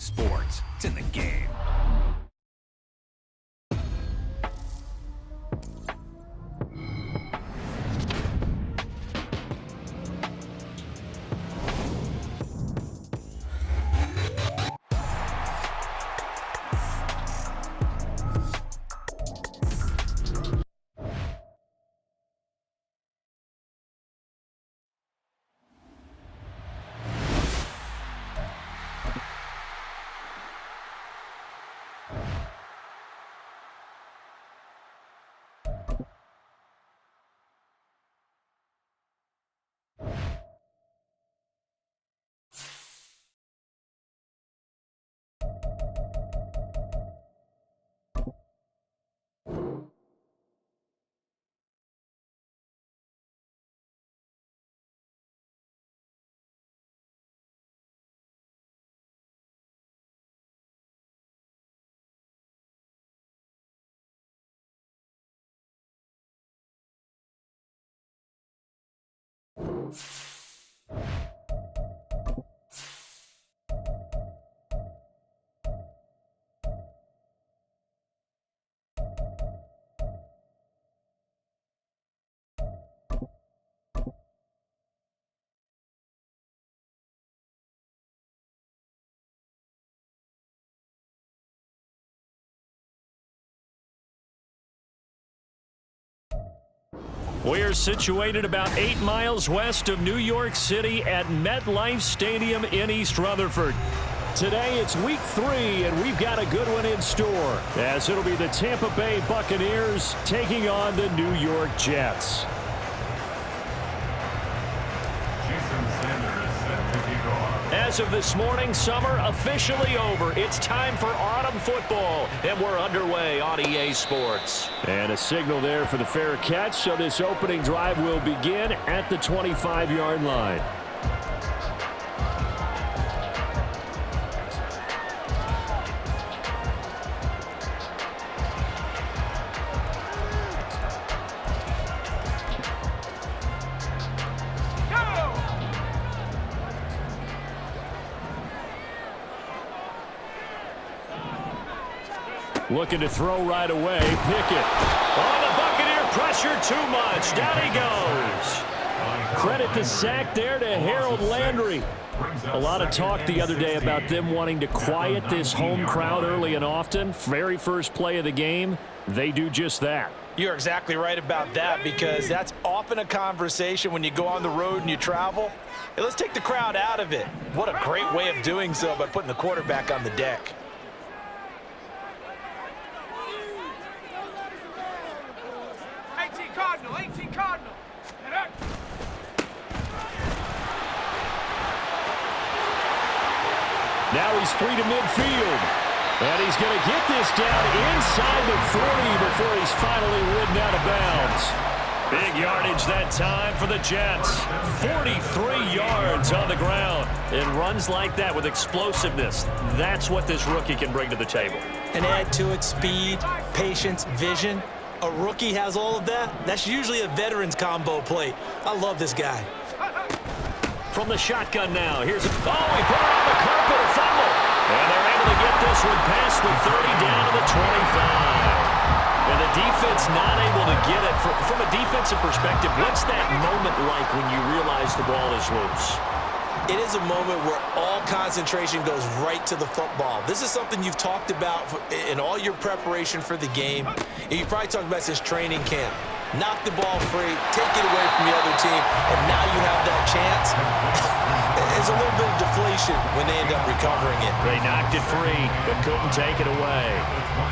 sports. It's in the game. We're situated about 8 miles west of New York City at MetLife Stadium in East Rutherford. Today it's week 3, and we've got a good one in store, as it'll be the Tampa Bay Buccaneers taking on the New York Jets. As of this morning, summer officially over. It's time for autumn football, and we're underway on EA Sports. And a signal there for the fair catch, so this opening drive will begin at the 25-yard line. Looking to throw right away. Pickett. Oh, the Buccaneer pressure too much. Down he goes. Credit the sack there to Harold Landry. A lot of talk the other day about them wanting to quiet this home crowd early and often. Very first play of the game, they do just that. You're exactly right about that, because that's often a conversation when you go on the road and you travel. Hey, let's take the crowd out of it. What a great way of doing so by putting the quarterback on the deck. Now he's free to midfield. And he's going to get this down inside the 40 before he's finally ridden out of bounds. Big yardage that time for the Jets. 43 yards on the ground. And runs like that with explosiveness. That's what this rookie can bring to the table. And add to it speed, patience, vision. A rookie has all of that. That's usually a veteran's combo plate. I love this guy. From the shotgun now. Here's he put it on the carpet, a fumble. And they're able to get this one past the 30 down to the 25. And the defense not able to get it. From a defensive perspective, what's that moment like when you realize the ball is loose? It is a moment where all concentration goes right to the football. This is something you've talked about in all your preparation for the game. And you probably talked about since training camp. Knock the ball free, take it away from the other team, and now you have that chance. There's a little bit of deflation when they end up recovering it. They knocked it free, but couldn't take it away.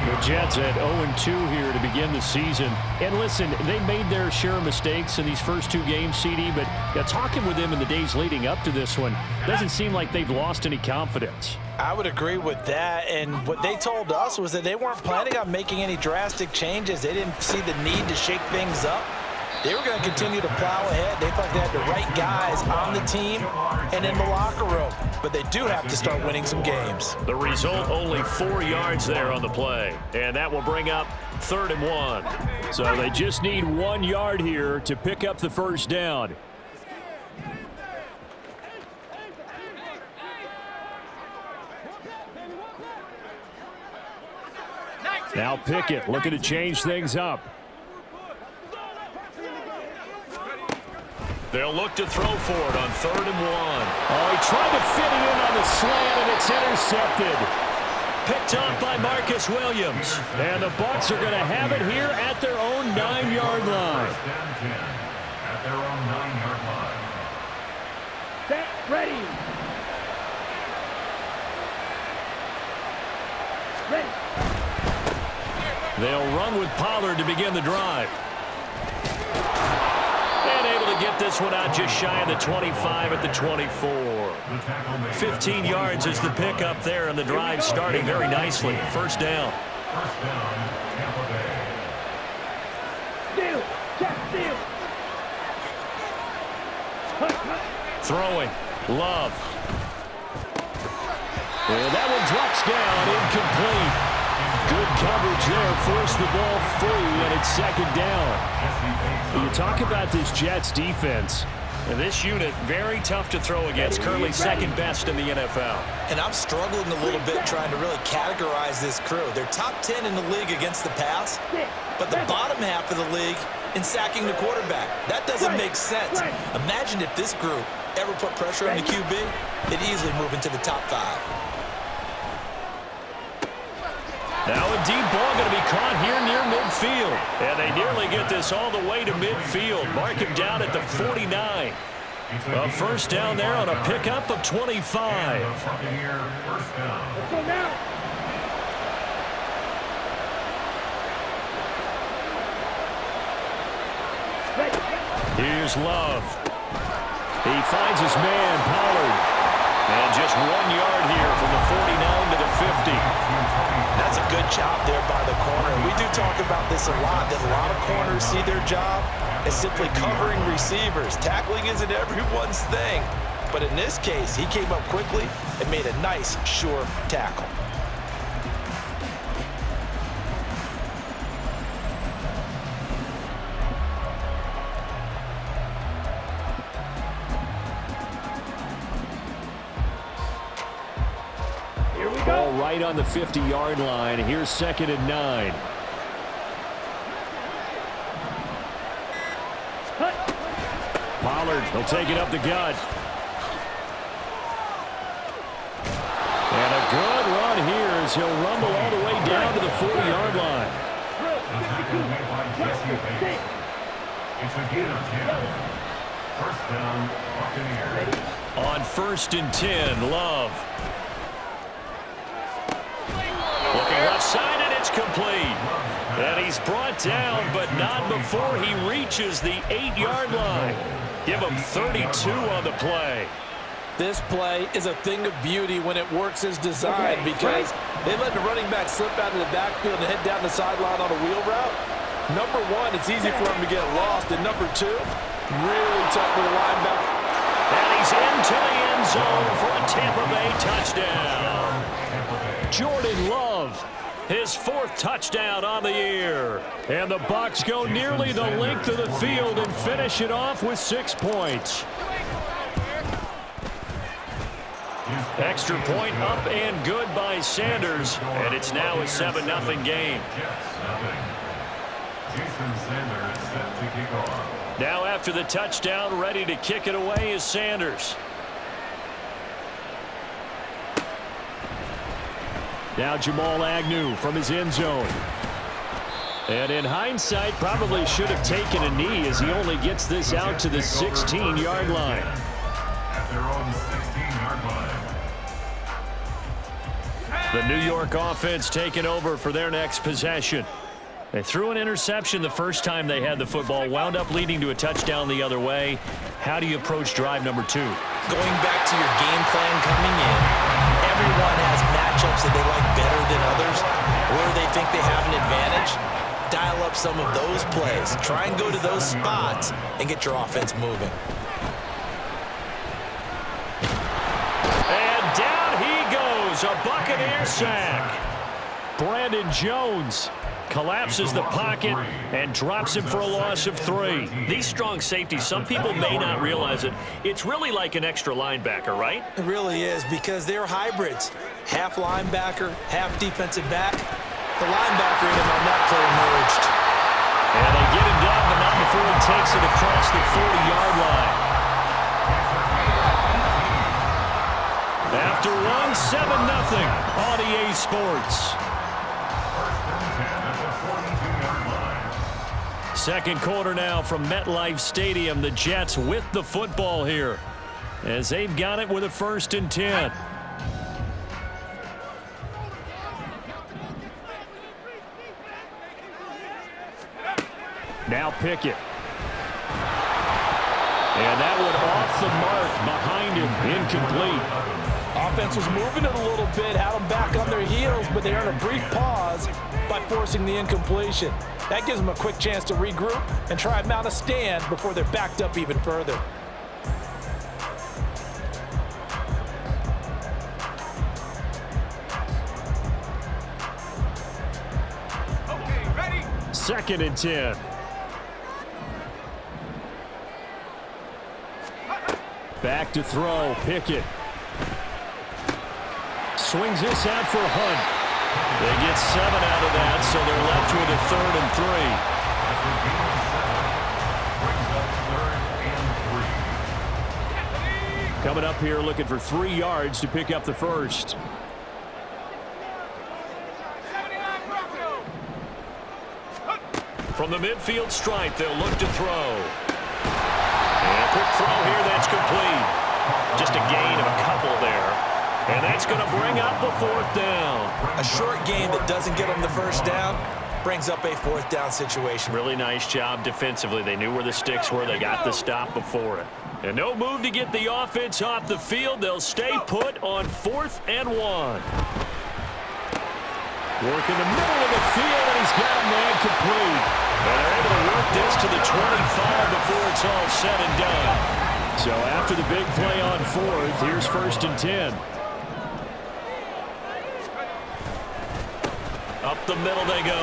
The Jets at 0-2 here to begin the season. And listen, they made their share of mistakes in these first 2 games, CD, but talking with them in the days leading up to this one, doesn't seem like they've lost any confidence. I would agree with that, and what they told us was that they weren't planning on making any drastic changes. They didn't see the need to shake things up. They were going to continue to plow ahead. They thought they had the right guys on the team and in the locker room, but they do have to start winning some games. The result, only 4 yards there on the play, and that will bring up 3rd and 1. So they just need 1 yard here to pick up the first down. Now Pickett looking to change things up. They'll look to throw for it on 3rd and 1. Oh, he tried to fit it in on the slant, and it's intercepted. Picked off by Marcus Williams. And the Bucs are going to have it here at their own 9-yard line. At their own 9-yard line. Set, ready. Ready. They'll run with Pollard to begin the drive. And able to get this one out just shy of the 25 at the 24. 15 yards is the pickup there, and the drive starting very nicely. First down. First down, Tampa Bay. Steal. Check, steal. Throwing. Love. And that one drops down, incomplete. Good coverage there, forced the ball free, and it's 2nd down. You talk about this Jets defense. And this unit, very tough to throw against, currently 2nd best in the NFL. And I'm struggling a little bit trying to really categorize this crew. They're top 10 in the league against the pass, but the bottom half of the league in sacking the quarterback. That doesn't make sense. Imagine if this group ever put pressure on the QB, they'd easily move into the top 5. Now a deep ball going to be caught here near midfield. And they nearly get this all the way to midfield. Mark him down at the 49. A first down there on a pickup of 25. Let's go now. Here's Love. He finds his man, Pollard. And just 1 yard here from the 49 to the 50. That's a good job there by the corner. We do talk about this a lot, that a lot of corners see their job as simply covering receivers. Tackling isn't everyone's thing. But in this case, he came up quickly and made a nice, sure tackle. Ball right on the 50-yard line. Here's 2nd and 9. Pollard will take it up the gut. And a good run here as he'll rumble all the way down to the 40-yard line. It's a gain of 10. First down, Buccaneers. On 1st and 10, Love. Looking left side, and it's complete. And he's brought down, but not before he reaches the 8-yard line. Give him 32 on the play. This play is a thing of beauty when it works as designed because they let the running back slip out of the backfield and head down the sideline on a wheel route. Number one, it's easy for him to get lost. And number two, really tough for the linebacker. And he's into the end zone for a Tampa Bay touchdown. Jordan Love, his 4th touchdown on the year. And the Bucs go nearly the length of the field and finish it off with 6 points. Extra point up and good by Sanders. And it's now a 7-0 game. Jason Sanders set to kick off. Now after the touchdown, ready to kick it away is Sanders. Now Jamal Agnew from his end zone. And in hindsight, probably should have taken a knee as he only gets this out to the 16-yard line. At their own 16-yard line. The New York offense taking over for their next possession. They threw an interception the first time they had the football, wound up leading to a touchdown the other way. How do you approach drive number 2? Going back to your game plan coming in, everyone has matchups that they like better than others, or they think they have an advantage. Dial up some of those plays. Try and go to those spots and get your offense moving. And down he goes, a Buccaneer sack. Brandon Jones collapses the pocket and drops him for a loss of 3. These strong safeties, some people may not realize it. It's really like an extra linebacker, right? It really is because they're hybrids. Half linebacker, half defensive back. The linebacker in him on that play emerged. And they get him down, but not before he takes it across the 40-yard line. After one, 7-0 on EA Sports. Second quarter now from MetLife Stadium. The Jets with the football here as they've got it with a 1st and 10. Now Pickett. And that one off the mark behind him, incomplete. Offense was moving it a little bit, had them back on their heels, but they earned a brief pause by forcing the incompletion. That gives them a quick chance to regroup and try and mount a stand before they're backed up even further. Okay, ready? 2nd and 10. Back to throw, Pickett. Swings this out for Hunt. They get 7 out of that, so they're left with a 3rd and 3. Coming up here looking for 3 yards to pick up the first. From the midfield stripe, they'll look to throw. And a quick throw here that's complete. Just a gain of a couple there. And that's going to bring up a 4th down. A short gain that doesn't get them the first down brings up a 4th down situation. Really nice job defensively. They knew where the sticks were. They got the stop before it. And no move to get the offense off the field. They'll stay put on 4th and 1. Work in the middle of the field, and he's got a man complete. And they're able to work this to the 25 before it's all said and done. So after the big play on 4th, here's 1st and 10. Up the middle they go.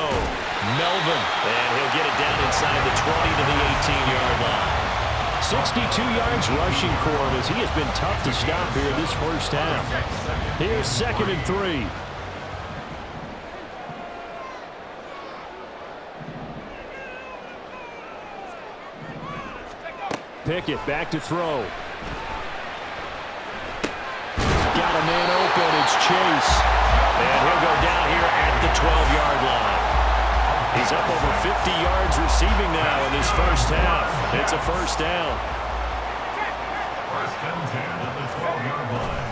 Melvin. And he'll get it down inside the 20 to the 18-yard line. 62 yards rushing for him as he has been tough to stop here this first half. Here's 2nd and 3. Pickett back to throw. Got a man open. It's Chase. And he'll go down here at the 12-yard line. He's up over 50 yards receiving now in this first half. It's a 1st down. 1st and 10 at the 12-yard line.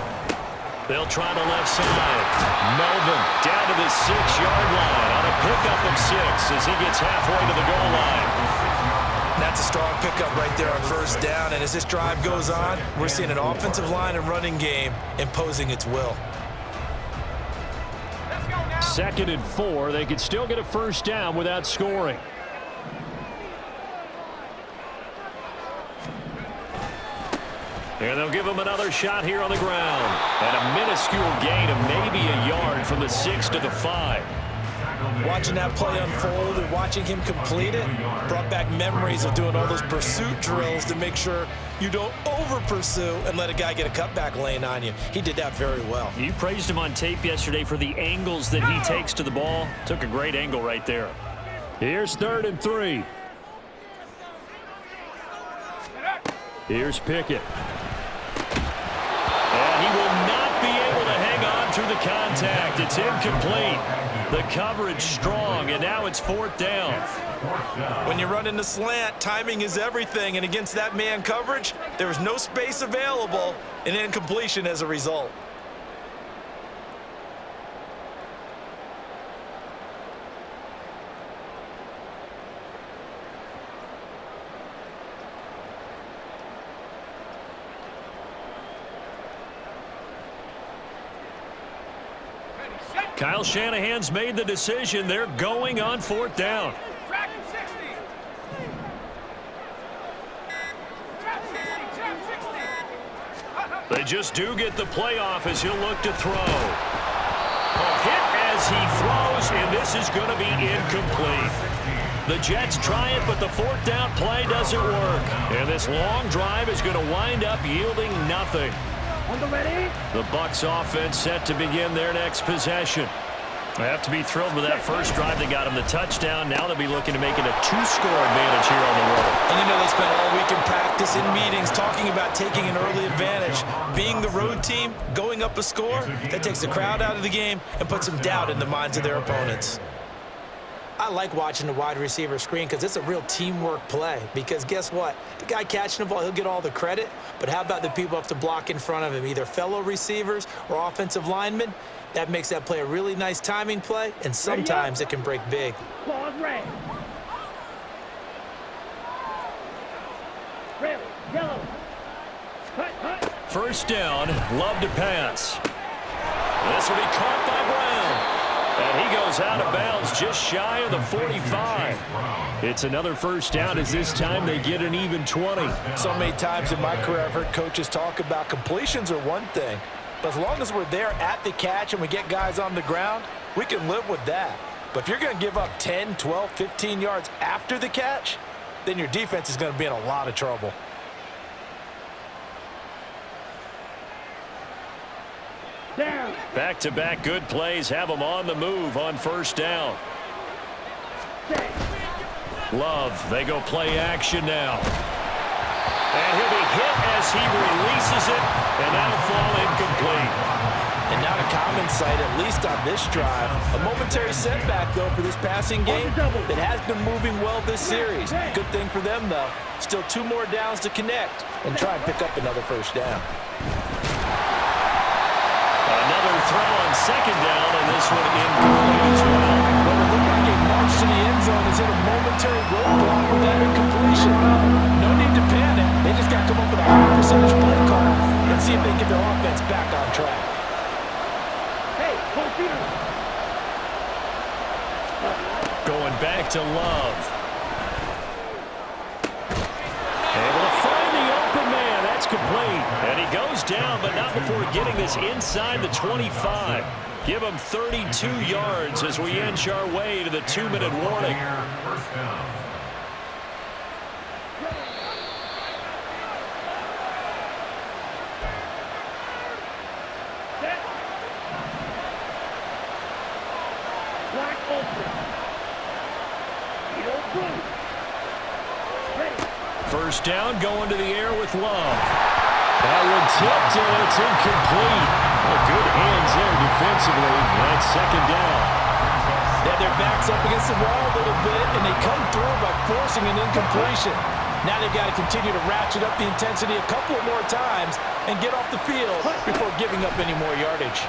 They'll try the left side. Melvin down to the 6-yard line on a pickup of 6 as he gets halfway to the goal line. That's a strong pickup right there on 1st down, and as this drive goes on, we're seeing an offensive line and running game imposing its will. 2nd and 4. They could still get a 1st down without scoring. And they'll give him another shot here on the ground. And a minuscule gain of maybe a yard from the 6 to the 5. Watching that play unfold and watching him complete it brought back memories of doing all those pursuit drills to make sure you don't over-pursue and let a guy get a cutback lane on you. He did that very well. You praised him on tape yesterday for the angles that he takes to the ball. Took a great angle right there. Here's 3rd and 3. Here's Pickett. And he will not be able to hang on through the contact. It's incomplete. The coverage strong, and now it's 4th down. When you run in the slant, timing is everything, and against that man coverage, there was no space available, and incompletion as a result. Kyle Shanahan's made the decision. They're going on 4th down. Track him 60. Trap 60. They just do get the playoff as he'll look to throw. A hit as he throws, and this is going to be incomplete. The Jets try it, but the 4th down play doesn't work. And this long drive is going to wind up yielding nothing. On the ready. The Bucs offense set to begin their next possession. They have to be thrilled with that first drive that got them the touchdown. Now they'll be looking to make it a 2-score advantage here on the road. And you know they spent all week in practice, in meetings, talking about taking an early advantage. Being the road team, going up a score, that takes the crowd out of the game and puts some doubt in the minds of their opponents. I like watching the wide receiver screen because it's a real teamwork play. Because guess what? The guy catching the ball, he'll get all the credit. But how about the people who have to block in front of him, either fellow receivers or offensive linemen? That makes that play a really nice timing play, and sometimes it can break big. Ball's red. Red, yellow. Hut. First down, Love to pass. This will be caught by Brown. And he goes out of bounds just shy of the 45. It's another first down as this time they get an even 20. So many times in my career I've heard coaches talk about completions are one thing. But as long as we're there at the catch and we get guys on the ground, we can live with that. But if you're going to give up 10, 12, 15 yards after the catch, then your defense is going to be in a lot of trouble. Down. Back-to-back good plays have them on the move on first down. Love, they go play action now. And he'll be hit as he releases it, and that'll fall incomplete. And not a common sight, at least on this drive. A momentary setback, though, for this passing game that has been moving well this series. Good thing for them, though. Still 2 more downs to connect and try and pick up another first down. Another throw on second down, and this one incomplete as well. Well, it looked like a march to the end zone has hit a momentary roadblock with that incompletion. No need to panic. They just got to come up with a high percentage play call and see if they get their offense back on track. Hey, hold feet. Going back to Love. Able to find the open man. That's complete. And he goes down, but not before getting this inside the 25. Give him 32 yards as we inch our way to the 2-minute warning. First down. Set. Black open. Eagle blue. Ready. First down, going to the air with Love. That one tipped, and it's incomplete. Well, good hands there defensively. That's second down. They have their backs up against the wall a little bit, and they come through by forcing an incompletion. Now they've got to continue to ratchet up the intensity a couple of more times and get off the field before giving up any more yardage.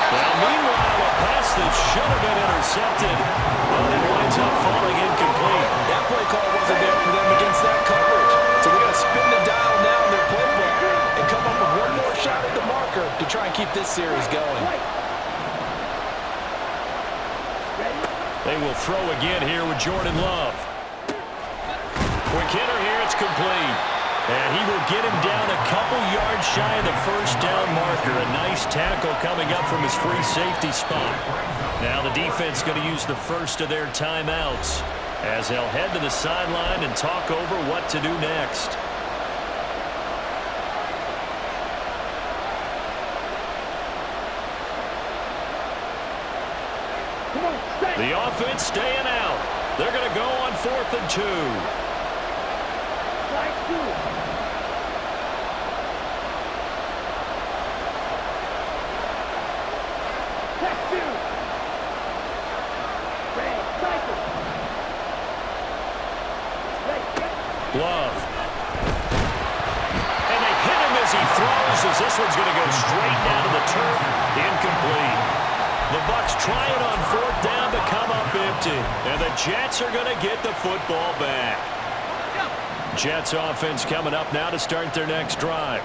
Now, meanwhile, a pass that should have been intercepted, but it winds up falling incomplete. That play call wasn't there for them against that coverage. So they're going to spin the dial now in their playbook and come up with one more shot at the marker to try and keep this series going. They will throw again here with Jordan Love. Quick hitter here, it's complete. And he will get him down a couple yards shy of the first down marker. A nice tackle coming up from his free safety spot. Now the defense going to use the first of their timeouts as they'll head to the sideline and talk over what to do next. The offense staying out. They're going to go on 4th and 2. Love. And they hit him as he throws, as this one's going to go straight down to the turf. Incomplete. The Bucs try it on 4th down to come up empty. And the Jets are going to get the football back. Jets offense coming up now to start their next drive.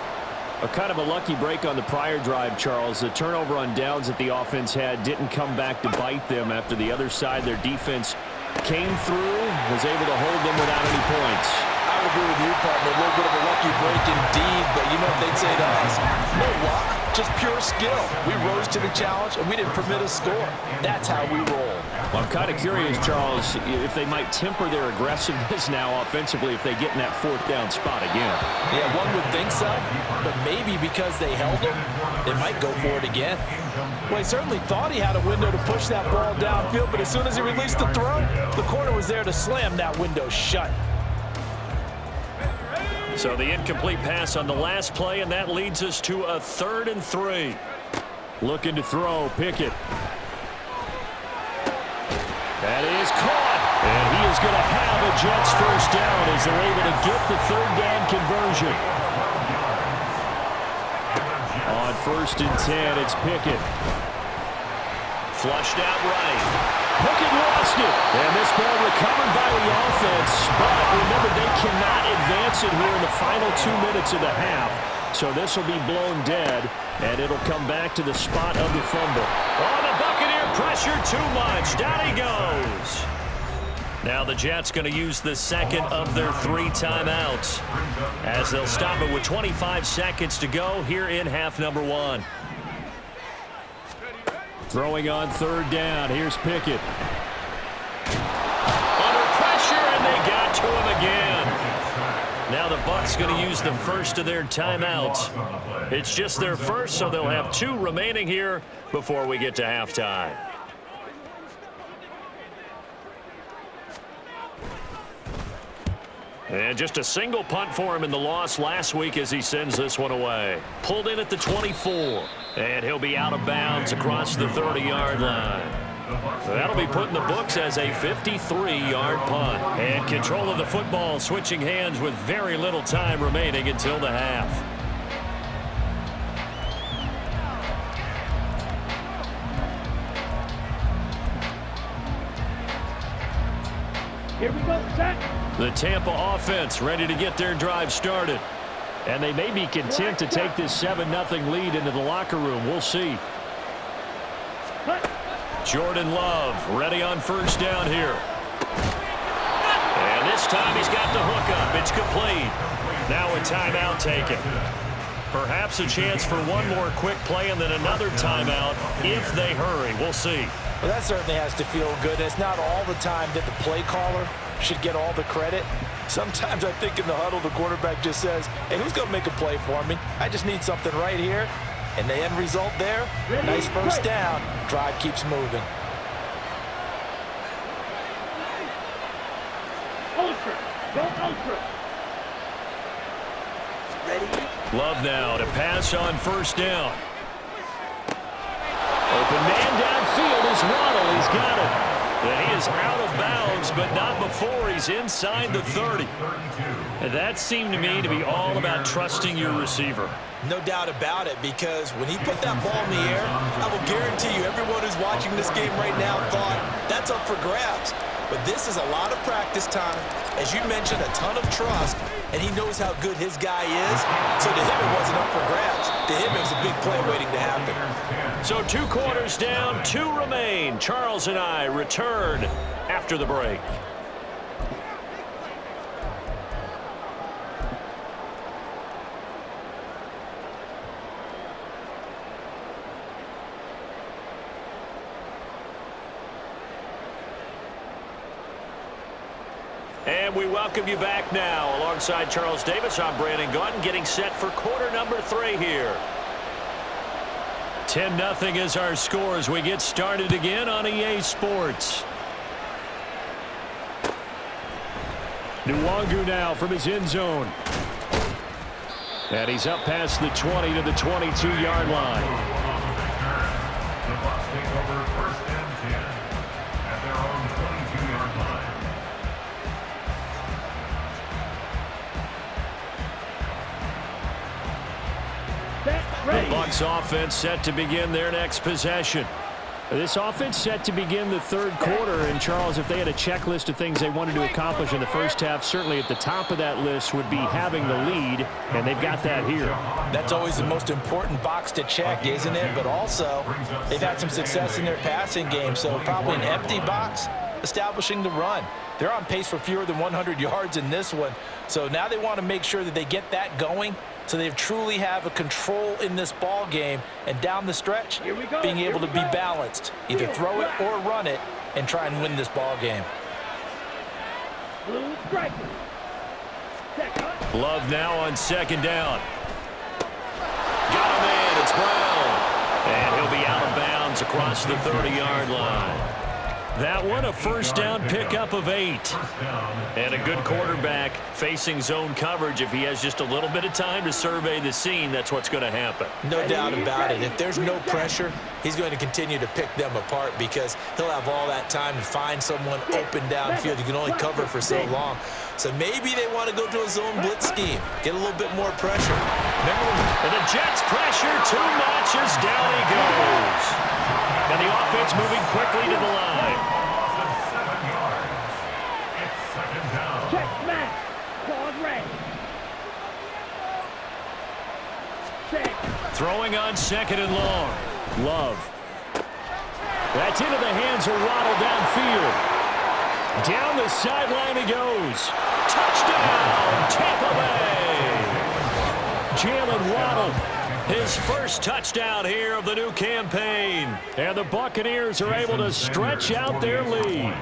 A kind of a lucky break on the prior drive, Charles. The turnover on downs that the offense had didn't come back to bite them after the other side. Their defense came through, was able to hold them without any points. I would agree with you, partner. A little bit of a lucky break indeed, but you know what they'd say to us? No luck, just pure skill. We rose to the challenge, and we didn't permit a score. That's how we roll. Well, I'm kind of curious, Charles, if they might temper their aggressiveness now offensively if they get in that fourth down spot again. Yeah, one would think so, but maybe because they held him, they might go for it again. Well, he certainly thought he had a window to push that ball downfield, but as soon as he released the throw, the corner was there to slam that window shut. So the incomplete pass on the last play, and that leads us to a 3rd and 3. Looking to throw, Pickett. That is caught, and he is going to have a Jets first down as they're able to get the 3rd down conversion. On 1st and 10, it's Pickett. Flushed out right. Pickett lost it, and this ball recovered by the offense, but remember, they cannot advance it here in the final 2 minutes of the half, so this will be blown dead, and it'll come back to the spot of the fumble. Oh, the Buccaneer pressure too much. Down he goes. Now the Jets going to use the second of their 3 timeouts as they'll stop it with 25 seconds to go here in half number 1. Throwing on 3rd down. Here's Pickett. Under pressure, and they got to him again. Now the Bucs going to use the first of their timeouts. It's just their first, so they'll have 2 remaining here before we get to halftime. And just a single punt for him in the loss last week as he sends this one away. Pulled in at the 24. And he'll be out of bounds across the 30-yard line. That'll be put in the books as a 53-yard punt. And control of the football switching hands with very little time remaining until the half. Here we go, set. The Tampa offense ready to get their drive started. And they may be content to take this 7-0 lead into the locker room. We'll see. Jordan Love ready on 1st down here. And this time he's got the hook up. It's complete. Now a timeout taken. Perhaps a chance for one more quick play and then another timeout if they hurry. We'll see. Well, that certainly has to feel good. It's not all the time that the play caller should get all the credit. Sometimes I think in the huddle, the quarterback just says, hey, who's going to make a play for me? I just need something right here. And the end result there, nice first down. Drive keeps moving. Ultra. Go ultra. Ready? Love now to pass on 1st down. Open man downfield is Waddle. He's got it. And he is out of bounds, but not before he's inside the 30. And that seemed to me to be all about trusting your receiver. No doubt about it, because when he put that ball in the air, I will guarantee you everyone who's watching this game right now thought that's up for grabs. But this is a lot of practice time. As you mentioned, a ton of trust, and he knows how good his guy is. So to him, it wasn't up for grabs. To him, it was a big play waiting to happen. So 2 quarters down, 2 remain. Charles and I return after the break. And we welcome you back now. Alongside Charles Davis, I'm Brandon Gaudin, getting set for quarter number 3 here. 10-0 is our score as we get started again on EA Sports. Nwangu now from his end zone. And he's up past the 20 to the 22-yard line. The Bucs take over 1st and 10 at their own 22-yard line. The Bucs offense set to begin their next possession. This offense set to begin the 3rd quarter, and Charles, if they had a checklist of things they wanted to accomplish in the first half, certainly at the top of that list would be having the lead, and they've got that here. That's always the most important box to check, isn't it? But also, they've had some success in their passing game, so probably an empty box establishing the run. They're on pace for fewer than 100 yards in this one, so now they want to make sure that they get that going so they truly have a control in this ball game, and down the stretch, being able to be balanced, either throw it or run it, and try and win this ball game. Blue striker. Love now on second down. Got him in. It's Brown. And he'll be out of bounds across the 30-yard line. That one, a first down pickup of 8. And a good quarterback facing zone coverage. If he has just a little bit of time to survey the scene, that's what's going to happen. No doubt about it. If there's no pressure, he's going to continue to pick them apart because he'll have all that time to find someone open downfield. You can only cover for so long. So maybe they want to go to a zone blitz scheme, get a little bit more pressure. And the Jets pressure too much as down he goes. And the offense moving quickly to the line. 7 yards. It's second down. Check smash. Quad red. Check. Throwing on second and long. Love. That's into the hands of Waddle downfield. Down the sideline he goes. Touchdown, Tampa Bay. Jalen Waddle, his first touchdown here of the new campaign. And the Buccaneers are able to stretch out their lead.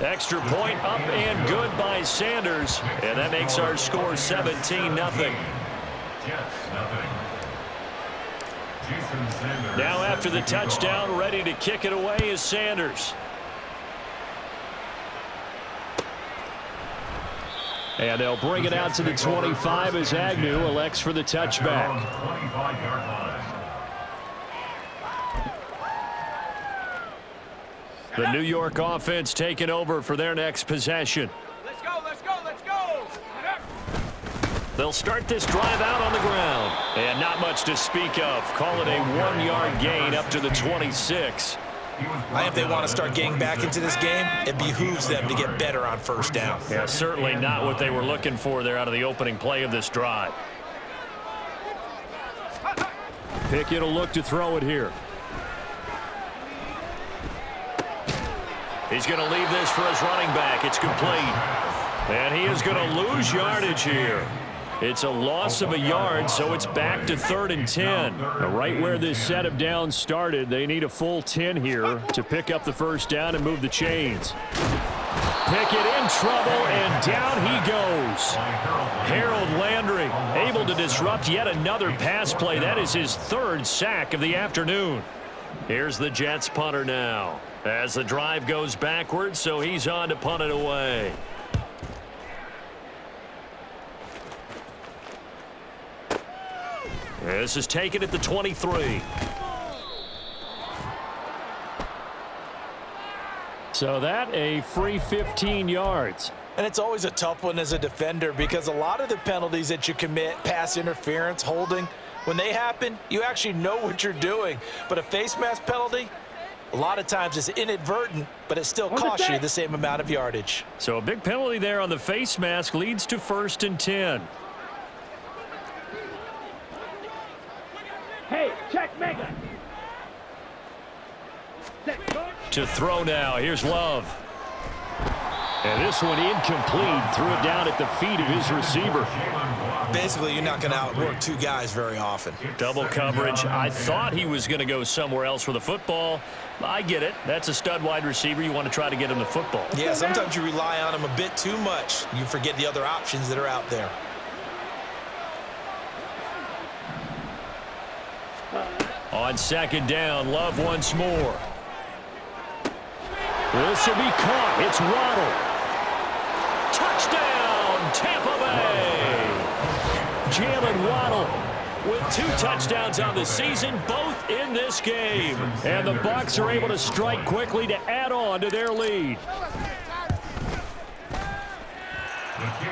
Extra point up and good by Sanders. And that makes our score 17-0. Now after the touchdown, ready to kick it away is Sanders. And they'll bring it out to the 25 as Agnew elects for the touchback. The New York offense taking over for their next possession. Let's go, let's go, let's go. They'll start this drive out on the ground. And not much to speak of. Call it a 1-yard gain up to the 26. If they want to start getting back into this game, it behooves them to get better on first down. Yeah, certainly not what they were looking for there out of the opening play of this drive. Pickett will look to throw it here. He's going to leave this for his running back. It's complete. And he is going to lose yardage here. It's a loss of a yard, so it's back to 3rd and 10. Right where this set of downs started, they need a full 10 here to pick up the first down and move the chains. Pickett in trouble, and down he goes. Harold Landry able to disrupt yet another pass play. That is his 3rd sack of the afternoon. Here's the Jets punter now as the drive goes backwards, so he's on to punt it away. This is taken at the 23. So that a free 15 yards. And it's always a tough one as a defender because a lot of the penalties that you commit, pass interference, holding, when they happen, you actually know what you're doing. But a face mask penalty, a lot of times it's inadvertent, but it still costs you the same amount of yardage. So a big penalty there on the face mask leads to 1st and 10. Hey, check mega. To throw now. Here's Love. And this one incomplete. Threw it down at the feet of his receiver. Basically, you're not going to outwork 2 guys very often. Double coverage. I thought he was going to go somewhere else for the football. I get it. That's a stud wide receiver. You want to try to get him the football. Yeah, sometimes you rely on him a bit too much. You forget the other options that are out there. On second down, Love once more. This will be caught. It's Waddle. Touchdown, Tampa Bay. Jalen Waddle with 2 touchdowns on the season, both in this game. And the Bucs are able to strike quickly to add on to their lead.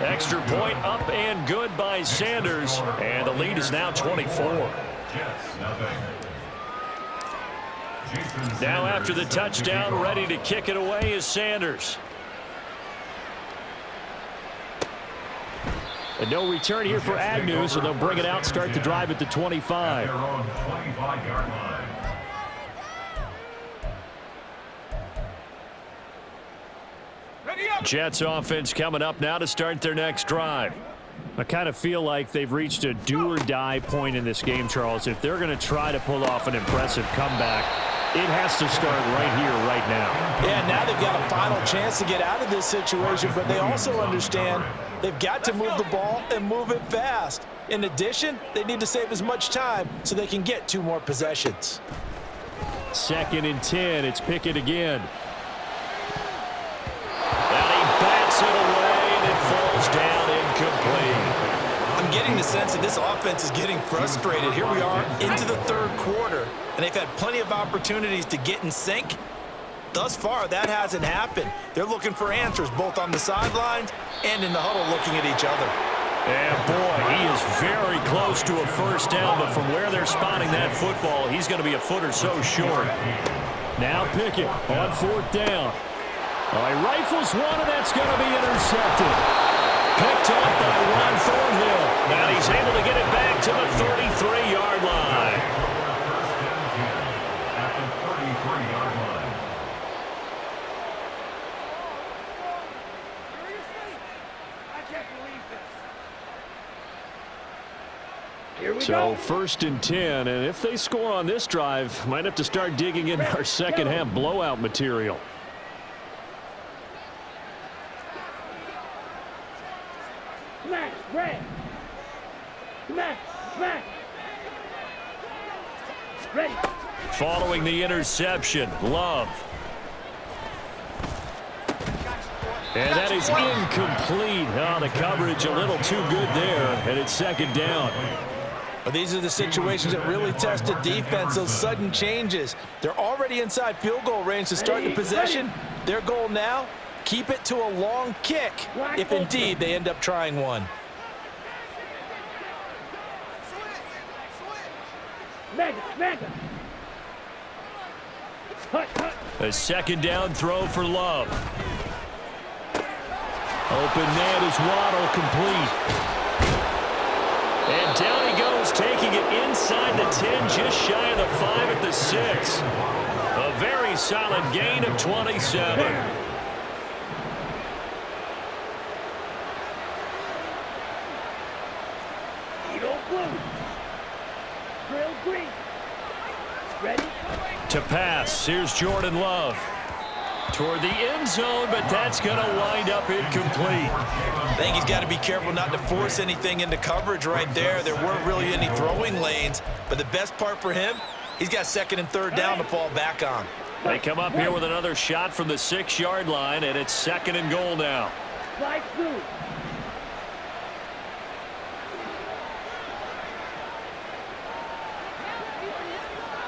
Extra point up and good by Sanders. And the lead is now 24. Now after the touchdown, ready to kick it away is Sanders. And no return here for Agnew, so they'll bring it out, start the drive at the 25. Jets offense coming up now to start their next drive. I kind of feel like they've reached a do-or-die point in this game, Charles. If they're going to try to pull off an impressive comeback, it has to start right here, right now. Yeah, now they've got a final chance to get out of this situation, but they also understand they've got to move the ball and move it fast. In addition, they need to save as much time so they can get 2 more possessions. 2nd and 10. It's Pickett again. And he bats it away, and it falls down incomplete. I'm getting the sense that this offense is getting frustrated. Here we are into the 3rd quarter, and they've had plenty of opportunities to get in sync. Thus far, that hasn't happened. They're looking for answers both on the sidelines and in the huddle looking at each other. And boy, he is very close to a first down, but from where they're spotting that football, he's going to be a foot or so short. Now Pickett on 4th down. He rifles one, and that's going to be intercepted. Picked up by Ron Thornhill. And he's able to get it back to the 33-yard line. At the 33-yard line. Here we So go. 1st and 10, and if they score on this drive, might have to start digging into our second half blowout material. Smash, red. Smash, smash. Ready. Following the interception, Love. And that is incomplete. Oh, the coverage a little too good there, and it's 2nd down. But these are the situations that really test the defense, those sudden changes. They're already inside field goal range to start the possession. Their goal now, keep it to a long kick, if indeed they end up trying one. Mega, mega. Hut, hut. A 2nd down throw for Love. Open man is Waddle, complete. And down he goes, taking it inside the 10, just shy of the 5 at the 6. A very solid gain of 27. Eagle blue. Drill green. Ready. To pass, here's Jordan Love. Toward the end zone, but that's going to wind up incomplete. I think he's got to be careful not to force anything into coverage right there. There weren't really any throwing lanes, but the best part for him, he's got 2nd and 3rd down to fall back on. They come up here with another shot from the 6-yard line, and it's 2nd and goal now. Slide through.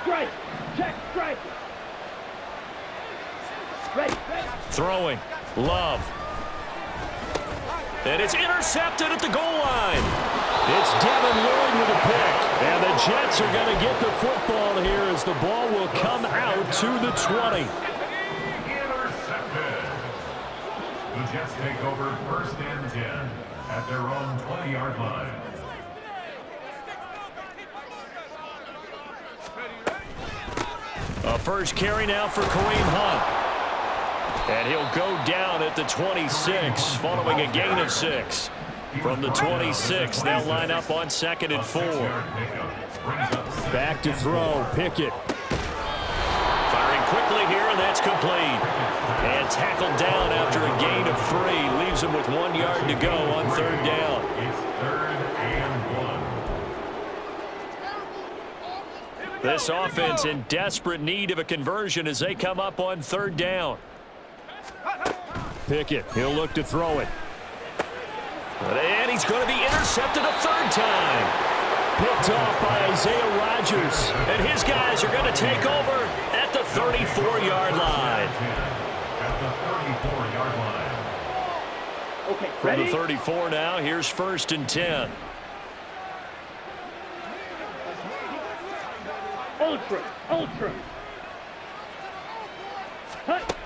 Strike. Check strike. Ready, ready. Throwing. Love. And it's intercepted at the goal line. It's Devin Lloyd with a pick. And the Jets are going to get the football here as the ball will come out to the 20. Intercepted. The Jets take over 1st and 10 at their own 20-yard line. A first carry now for Kareem Hunt. And he'll go down at the 26 following a gain of 6. From the 26, they'll line up on 2nd and 4. Back to throw, Pickett. Firing quickly here, and that's complete. And tackled down after a gain of 3. Leaves him with 1 yard to go on 3rd down. It's 3rd and 1. This offense in desperate need of a conversion as they come up on 3rd down. Pickett, he'll look to throw it. And he's going to be intercepted a 3rd time. Picked off by Isaiah Rodgers. And his guys are going to take over at the 34-yard line. At the 34-yard line. Okay, From ready. the 34 now, here's 1st and 10. Ultra, ultra. Hut.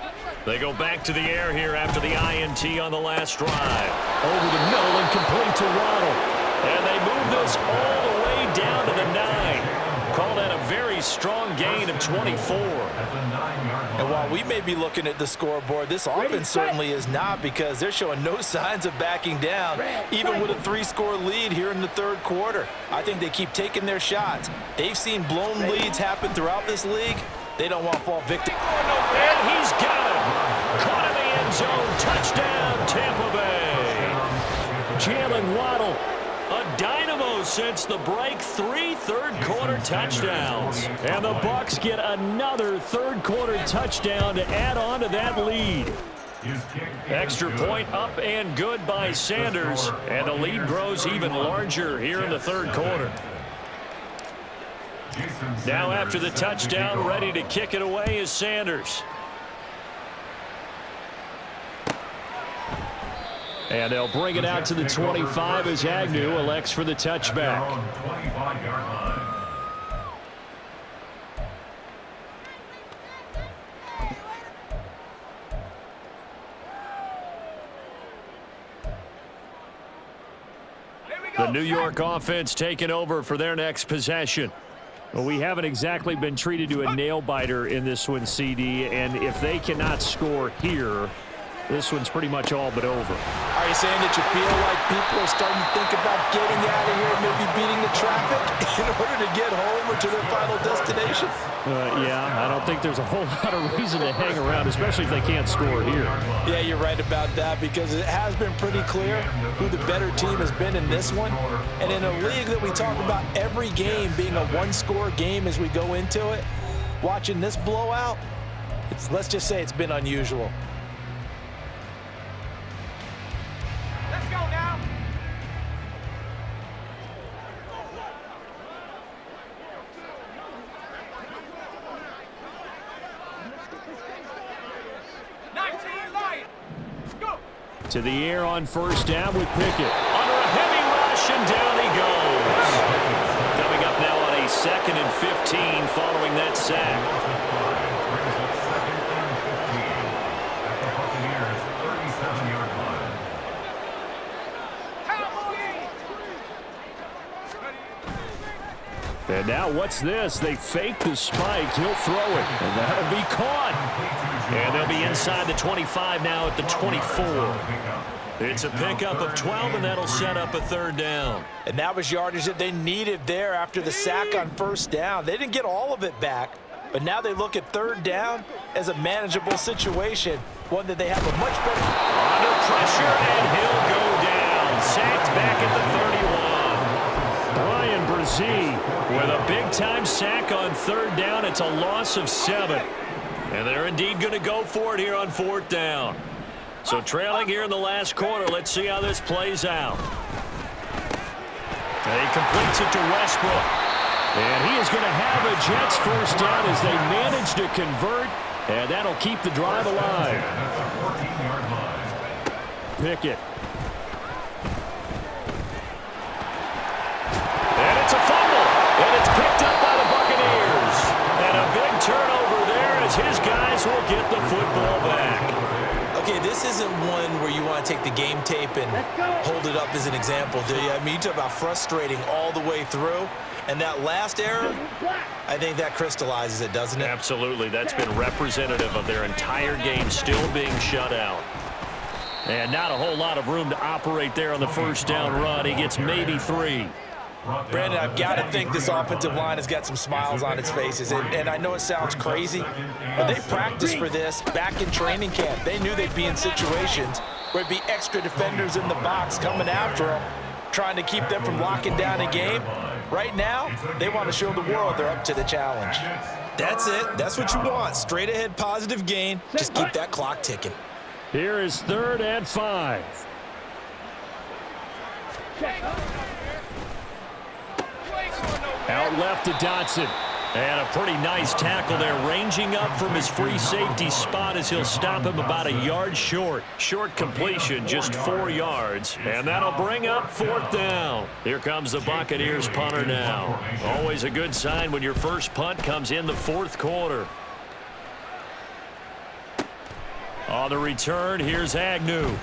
They go back to the air here after the INT on the last drive. Over the middle and complete to Waddle. And they move this all the way down to the 9. Call that a very pretty strong gain of 24. And while we may be looking at the scoreboard, this offense certainly is not, because they're showing no signs of backing down, even with a 3-score lead here in the third quarter. I think they keep taking their shots. They've seen blown leads happen throughout this league. They don't want to fall victim. And he's got it. Caught in the end zone. Touchdown, Tampa Bay. Jalen Waddle, a dynamo since the break. 3 third-quarter touchdowns. And the Bucs get another third-quarter touchdown to add on to that lead. Extra point up and good by Sanders. And the lead grows even larger here in the third quarter. Now after the touchdown, ready to kick it away is Sanders. And they'll bring it out to the 25 as Agnew elects for the touchback. The New York offense taking over for their next possession. Well, we haven't exactly been treated to a nail-biter in this one, CD, and if they cannot score here, this one's pretty much all but over. Are you saying that you feel like people are starting to think about getting out of here, maybe beating the traffic in order to get home or to their final destination? Yeah, I don't think there's a whole lot of reason to hang around, especially if they can't score here. Yeah, you're right about that, because it has been pretty clear who the better team has been in this one. And in a league that we talk about every game being a one-score game as we go into it, watching this blowout, let's just say it's been unusual. Let's go now. To the air on first down with Pickett. Under a heavy rush, and down he goes. Coming up now on a 2nd and 15 following that sack. And now what's this? They fake the spike. He'll throw it, and that'll be caught. And they'll be inside the 25 now at the 24. It's a pickup of 12, and that'll set up a third down. And that was yardage that they needed there after the sack on first down. They didn't get all of it back, but now they look at third down as a manageable situation, one that they have a much better. Under pressure, and he'll go down. Sacked back at the 31. Brian Brzee with a big-time sack on third down. It's a loss of 7. And they're indeed going to go for it here on 4th down. So trailing here in the last quarter, let's see how this plays out. And he completes it to Westbrook. And he is going to have a Jets first down as they manage to convert. And that'll keep the drive alive. Pickett. And it's a fumble. And it's picked up by the Buccaneers. And a big turnover there as his guys will get the football back. Okay, this isn't one where you want to take the game tape and hold it up as an example, do you? I mean, you talk about frustrating all the way through. And that last error, I think that crystallizes it, doesn't it? Absolutely. That's been representative of their entire game still being shut out. And not a whole lot of room to operate there on the first down run. He gets maybe 3. Brandon, I've got to think this offensive line has got some smiles on its faces. And I know it sounds crazy, but they practiced for this back in training camp. They knew they'd be in situations where it'd be extra defenders in the box coming after them, trying to keep them from locking down a game. Right now, they want to show the world they're up to the challenge. That's it. That's what you want. Straight ahead positive gain. Just keep that clock ticking. Here is 3rd and 5. Out left to Dotson. And a pretty nice tackle there, ranging up from his free safety spot as he'll stop him about a yard short. Short completion, just 4 yards. And that'll bring up 4th down. Here comes the Buccaneers punter now. Always a good sign when your first punt comes in the 4th quarter. On the return, here's Agnew.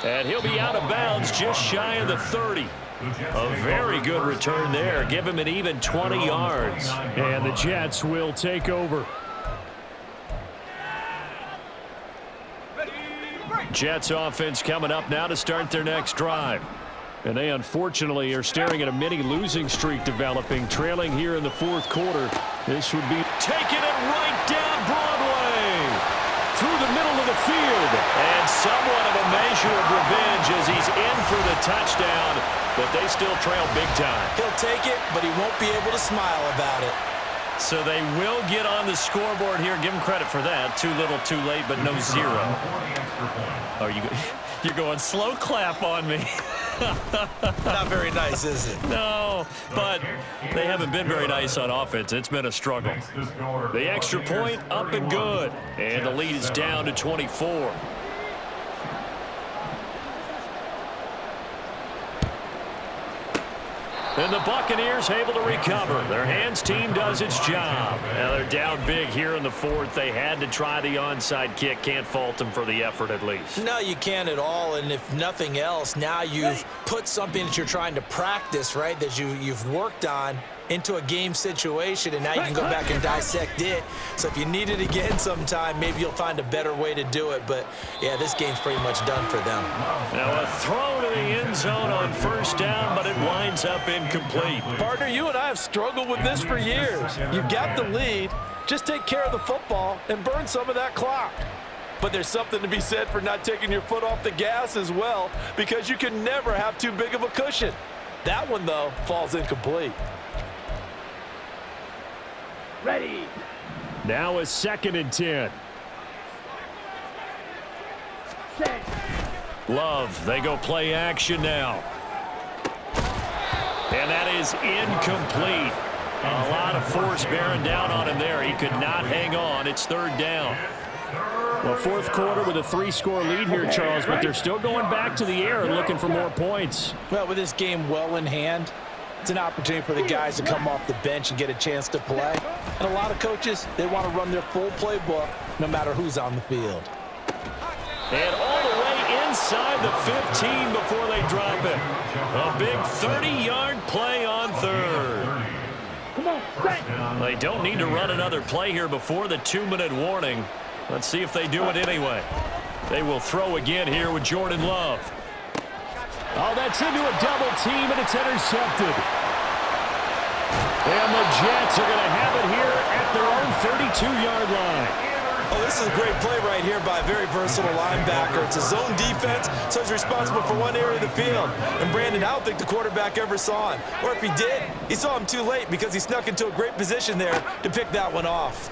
And he'll be out of bounds just shy of the 30. A very good return there. Give him an even 20 yards. And the Jets will take over. Jets offense coming up now to start their next drive. And they unfortunately are staring at a mini losing streak developing, trailing here in the fourth quarter. This would be taking it right down Broadway through the middle of the field. And somewhat of a measure of revenge as he's in for the touchdown, but they still trail big time. He'll take it, but he won't be able to smile about it. So they will get on the scoreboard here. Give him credit for that. Too little, too late, but no zero. Are you're going slow clap on me. Not very nice, is it? No, but they haven't been very nice on offense. It's been a struggle. The extra point up and good. And the lead is down to 24. And the Buccaneers able to recover. Their hands team does its job. Now they're down big here in the fourth. They had to try the onside kick. Can't fault them for the effort at least. No, you can't at all. And if nothing else, now you've put something that you're trying to practice, right, that you've worked on into a game situation, and now you can go back and dissect it. So if you need it again sometime, maybe you'll find a better way to do it. But, yeah, this game's pretty much done for them. Now a throw to the end zone on first down, but it winds up incomplete. Partner, you and I have struggled with this for years. You've got the lead. Just take care of the football and burn some of that clock. But there's something to be said for not taking your foot off the gas as well, because you can never have too big of a cushion. That one, though, falls incomplete. Ready. Now a 2nd and 10. Set. Love, they go play action now. And that is incomplete. A lot of force bearing down on him there. He could not hang on. It's 3rd down. Well, fourth quarter with a 3-score lead here, Charles, but they're still going back to the air and looking for more points. Well, with this game well in hand, it's an opportunity for the guys to come off the bench and get a chance to play. And a lot of coaches, they want to run their full playbook no matter who's on the field. And all the way inside the 15 before they drop it. A big 30-yard play on 3rd. Come on, set. They don't need to run another play here before the 2-minute warning. Let's see if they do it anyway. They will throw again here with Jordan Love. Oh, that's into a double team, and it's intercepted. And the Jets are going to have it here at their own 32-yard line. Oh, this is a great play right here by a very versatile linebacker. It's a zone defense, so he's responsible for one area of the field. And Brandon, I don't think the quarterback ever saw him. Or if he did, he saw him too late because he snuck into a great position there to pick that one off.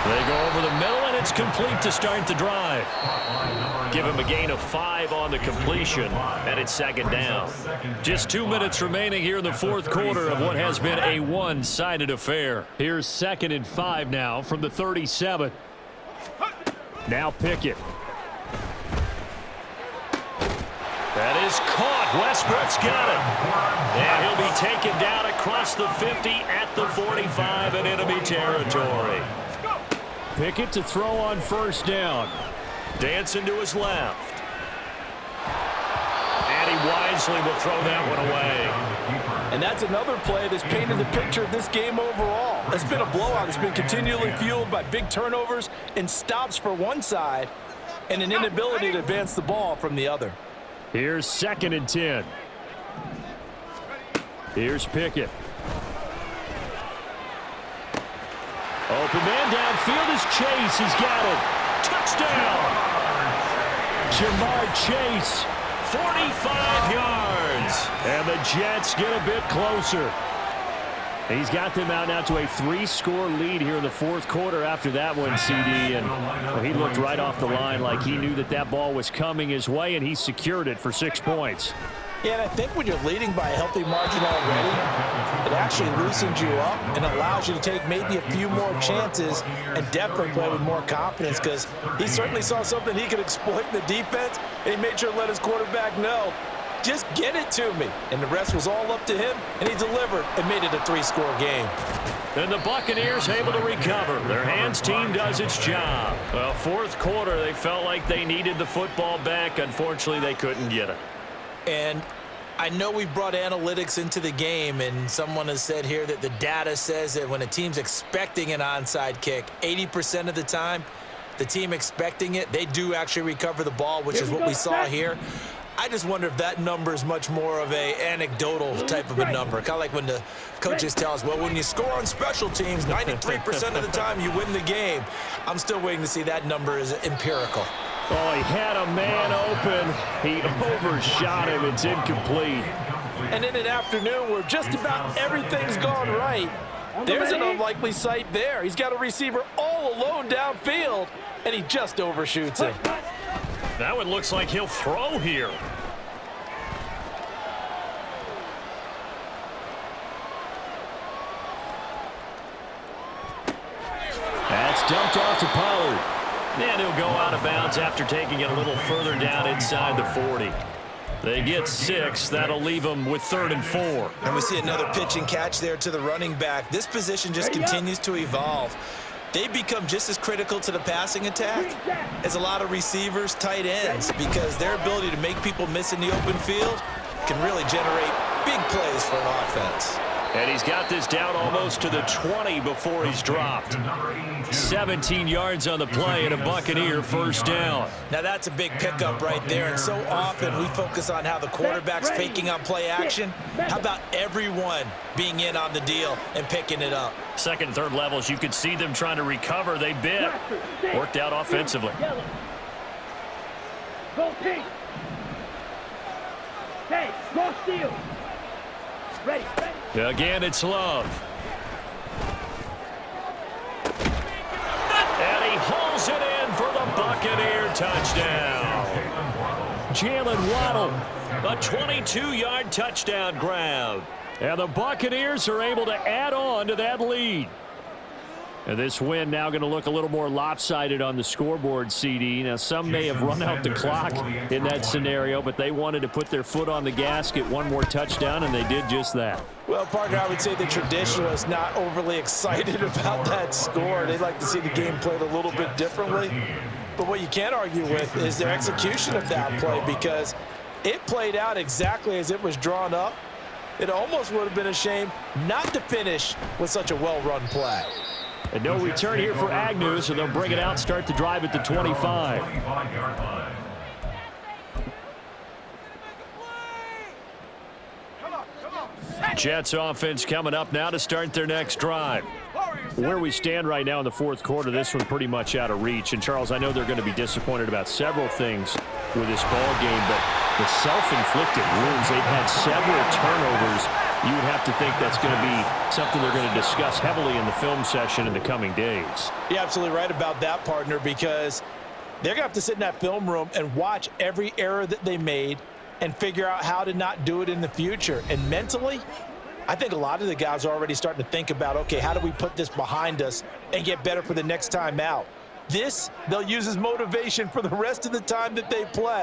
They go over the middle, and it's complete to start the drive. Give him a gain of 5 on the completion, and it's 2nd down. Just 2 minutes remaining here in the fourth quarter of what has been a one-sided affair. Here's 2nd and 5 now from the 37. Now Pickett. That is caught. Westbrook's got it. And he'll be taken down across the 50 at the 45 in enemy territory. Pickett to throw on first down. Dancing to his left. And he wisely will throw that one away. And that's another play that's painted the picture of this game overall. It's been a blowout. It's been continually fueled by big turnovers and stops for one side and an inability to advance the ball from the other. Here's 2nd and 10. Here's Pickett. Open man downfield is Chase. He's got it. Touchdown. Jamar Chase, 45 yards. And the Jets get a bit closer. He's got them out now to a 3-score lead here in the fourth quarter after that one, CD. And well, he looked right off the line like he knew that that ball was coming his way, and he secured it for 6 points. Yeah, and I think when you're leading by a healthy margin already, it actually loosens you up and allows you to take maybe a few more chances and definitely play with more confidence, because he certainly saw something he could exploit in the defense, and he made sure to let his quarterback know, just get it to me. And the rest was all up to him, and he delivered and made it a 3-score game. And the Buccaneers able to recover. Their hands team does its job. Well, fourth quarter, they felt like they needed the football back. Unfortunately, they couldn't get it. And I know we've brought analytics into the game, and someone has said here that the data says that when a team's expecting an onside kick, 80% of the time, the team expecting it, they do actually recover the ball, which is what we saw here. I just wonder if that number is much more of a anecdotal type of a number. Kind of like when the coaches tell us, well, when you score on special teams, 93% of the time you win the game. I'm still waiting to see that number is empirical. Oh, he had a man open. He overshot him. It's incomplete. And in an afternoon where just about everything's gone right, there's an unlikely sight there. He's got a receiver all alone downfield, and he just overshoots him. That one looks like he'll throw here. That's dumped off to Pollard. And he'll go out of bounds after taking it a little further down inside the 40. They get 6. That'll leave them with 3rd and 4. And we see another pitch and catch there to the running back. This position just continues to evolve. They become just as critical to the passing attack as a lot of receivers, tight ends, because their ability to make people miss in the open field can really generate big plays for an offense. And he's got this down almost to the 20 before he's dropped. 17 yards on the play and a Buccaneer first down. Now that's a big pickup right there, and so often we focus on how the quarterback's faking on play action. How about everyone being in on the deal and picking it up? Second and third levels, you could see them trying to recover. They bit. Worked out offensively. Go pink. Hey, go steal. Ready. Again, it's Love. And he hauls it in for the Buccaneer touchdown. Jalen Waddle, a 22-yard touchdown grab. And the Buccaneers are able to add on to that lead. And this win now going to look a little more lopsided on the scoreboard, CD. Now, some may have run out the clock in that scenario, but they wanted to put their foot on the gas, get one more touchdown, and they did just that. Well, Parker, I would say the traditionalists not overly excited about that score. They'd like to see the game played a little bit differently. But what you can't argue with is their execution of that play, because it played out exactly as it was drawn up. It almost would have been a shame not to finish with such a well-run play. And no return here for Agnew, so they'll bring it out, start the drive at the 25. Jets offense coming up now to start their next drive. Where we stand right now in the fourth quarter, this one pretty much out of reach. And, Charles, I know they're going to be disappointed about several things with this ball game, but the self-inflicted wounds, they've had several turnovers. You would have to think that's going to be something they're going to discuss heavily in the film session in the coming days. You're absolutely right about that, partner, because they're going to have to sit in that film room and watch every error that they made and figure out how to not do it in the future. And mentally, I think a lot of the guys are already starting to think about, okay, how do we put this behind us and get better for the next time out? This, they'll use as motivation for the rest of the time that they play.